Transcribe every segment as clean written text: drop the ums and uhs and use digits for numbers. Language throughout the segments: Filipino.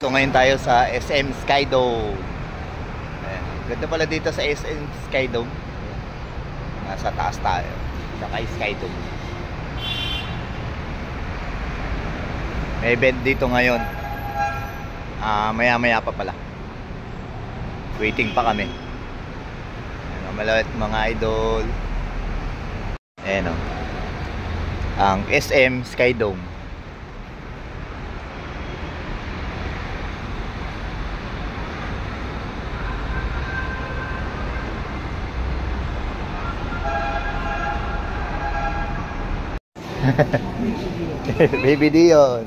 So ngayon tayo sa SM Skydome. Ayan. Ganda pala dito sa SM Skydome. Nasa taas tayo. Sa Skydome. May event dito ngayon. Maya-maya pa pala. Waiting pa kami. Ayan, malawit mga idol. Ayan o. Ang SM Skydome. Baby Dion.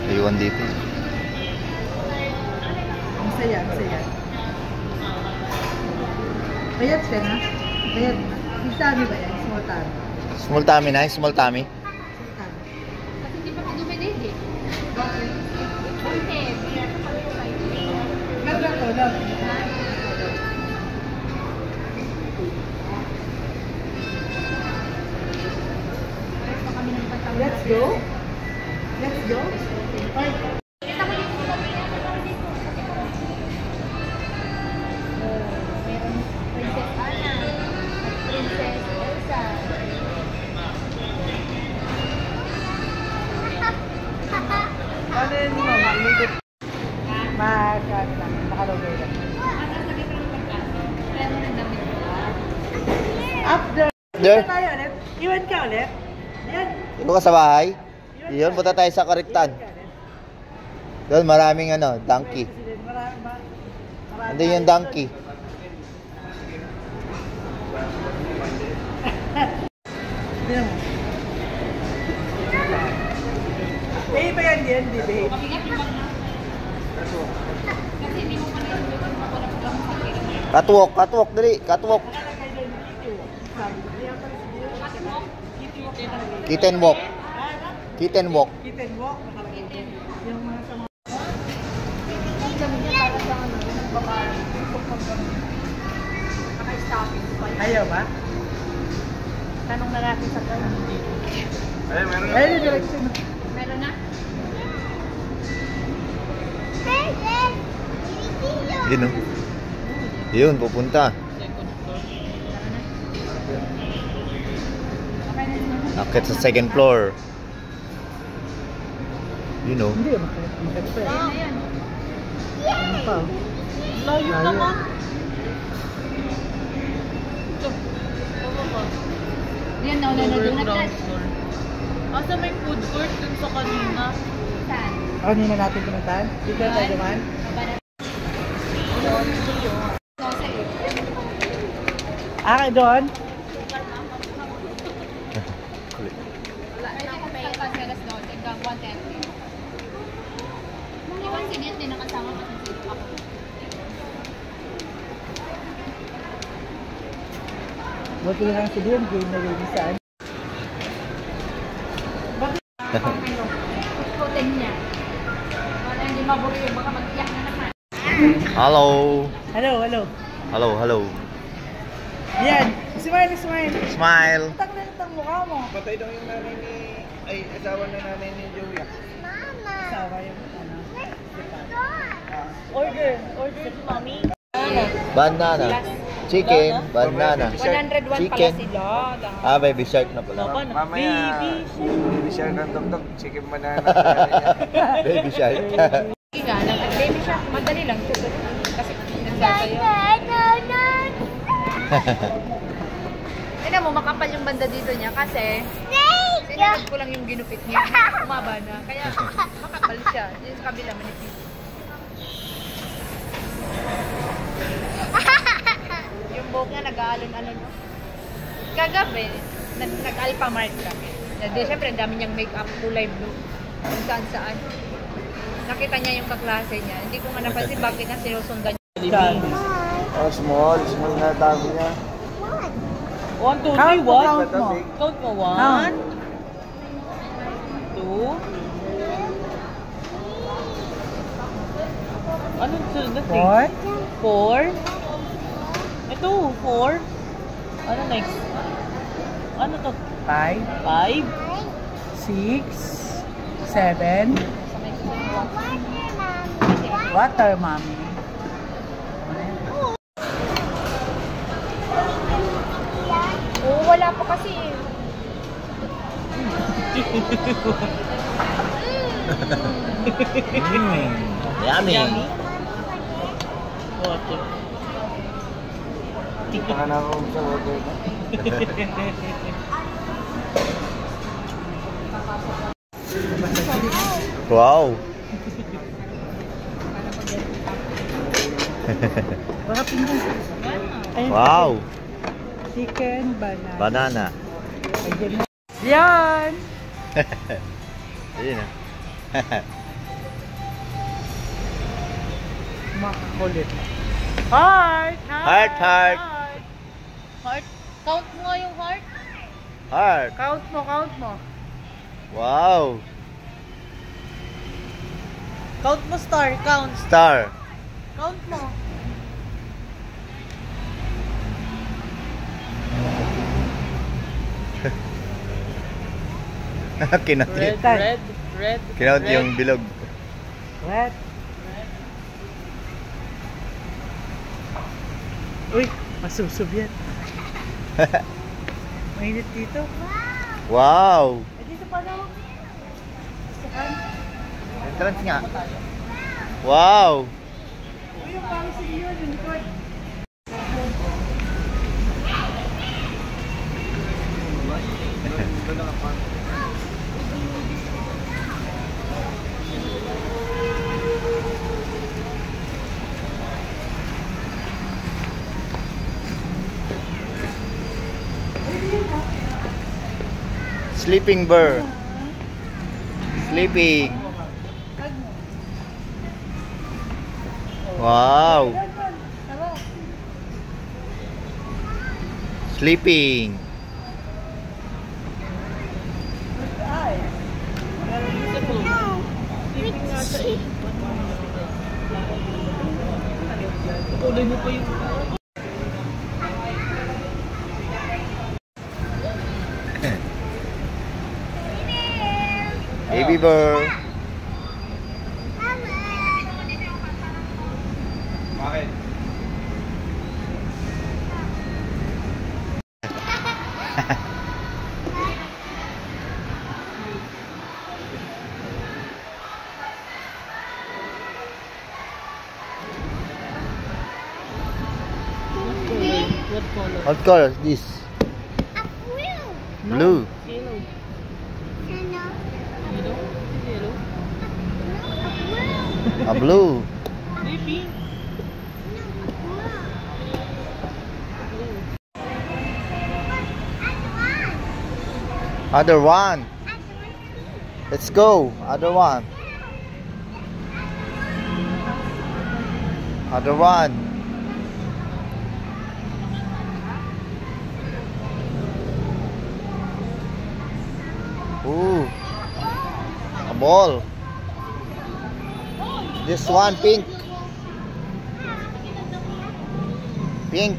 Ayun dito. Ang saya, ang saya. Bayad siya na? Bayad na? Big tummy ba yan? Small tummy? Small tummy na? Small tummy? Small tummy. Kasi hindi pa ka-dominate eh. Bakit? Kasi, bilang sa pag-excited. Ganda to, love. Let's go. Let's go. Kita mo dito sa meron Princess Anna at Princess Elsa. Ano yun mo? Malimigit. Makalogay lang. Up there. There? Tayo ulit. Iwan ka ulit. Yan. Dito ka sa bahay? Yun, punta tayo sa Kariktan. Doon maraming donkey. Andun yung donkey. Tignan mo. Eh, ba yan yan, di ba? Catwalk, catwalk, dali, catwalk. Kitten walk. Kitten walk. Kitten walk, nakalagay din. Yung mga sa mga... Ayaw ba? Tanong na natin sa kanya. Ay, meron na. Ay, direction. Meron na? Yun o. Yun, pupunta. Akit sa second floor. You know. Hindi, makita. Ayan. Ano pa? Layo naman. Yan, nauna. Asa may food court dun sa kanina? Saan? Kanina natin pinuntahan? Dito na tayo naman? Doon? Wala na ako pay kasi alas 12 hanggang 1:30. Iwan si Nit, din nakasama kasi sino ako. Buti lang si Dion, game na rin saan? Putin niya. Para hindi maburi yung baka mag-iyak na naman. Hello. Hello, hello. Hello, hello. Yan. Smile, smile. Smile. Tang na itang mukha mo. Patay daw yung nanay ni... Ay, asawa na nanay ni Joey. Asawa yung ano. Order mommy. Banana. Chicken. Banana. 101 pala Chicken. sila. Baby shark na pala. Mamaya, baby shark ang tok-tok. Chicken banana. Baby shark. Sige nga lang, at baby siya, madali lang siya. Kasi nagsasayaw. Tignan mo, makapal yung banda dito niya kasi sinunod ko lang yung ginupit niya. Umaba na. Kaya makapal siya. Yung sa kabila, manipis. Yung buhok niya nag-aalon-alon. Kagabi, nag-alpha mark kami. Siyempre, ang dami niyang makeup, kulay blue. Kung saan-saan. Nakita niya yung kaklase niya. Hindi ko nga napansin bakit nga sinusundan niya. Oh, small. Small na tabi niya. 1, 2, 3, Count mo, what? count mo. Count mo. 1, 2. Anong sunod na thing? 4. Ito, 4. Ano next? Ano to? 5, 5, 6, 6, 7. Water, mommy. Oo, wala pa kasi. Yummy. Water. Baka na ako sa water na. Wow. Baka pinggan. Ayun, Wow. chicken, banana. Banana. Ayun na. Yan! Ayun na. Makakulit. Heart! Heart, heart. Heart. Count mo nga yung heart. Heart. Count mo, count mo. Wow. Count mo, star. Count. Star. Count mo. Kinat Red, red, red. Kinat red, yung bilog. red. Uy, masubsob yan. Mainit dito. Wow. Eh, dito pa daw. Saan? Entrance nga. Wow. Uy, yung pangis yun, yung likod. Sleeping bird. Sleeping. Wow. Sleeping. Tuloy mo pa yung... Baby bird. Bakit? What color? What color is this? Blue. Yellow. Yellow? Yellow? A blue. Maybe. Other one. Let's go. Other one. Other one. Ooh. A ball. This one pink. Pink.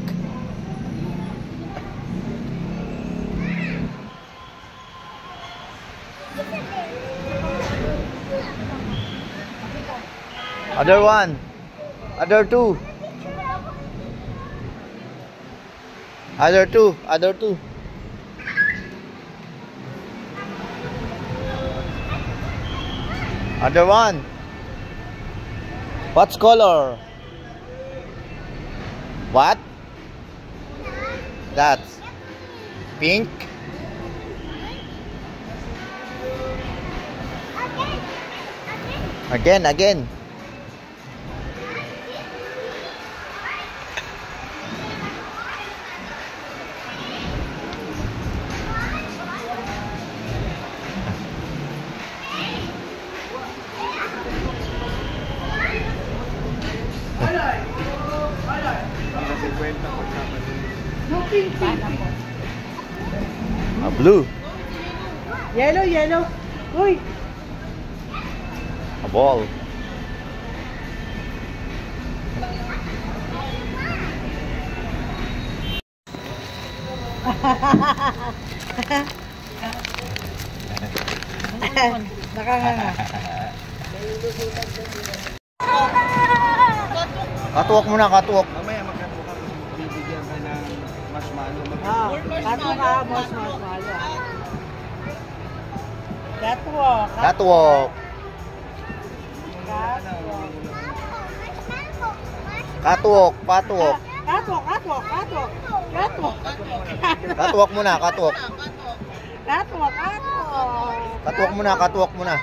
Other one. Other two. Other two. Other two. Other one. What's color? What? That's pink. Again, again. A blue. Yellow, yellow. Uy! A ball. Nakanganga. Katuwak muna, katuwak. Mamaya magkatuwa ka kasi bibigyan ka ng mas malo. Kato ka, mas malo. Catwalk. Katuwak. Katuwak, katuwak. Catwalk. Katuwak muna, katuwak. Catwalk. Katuwak muna, katuwak muna.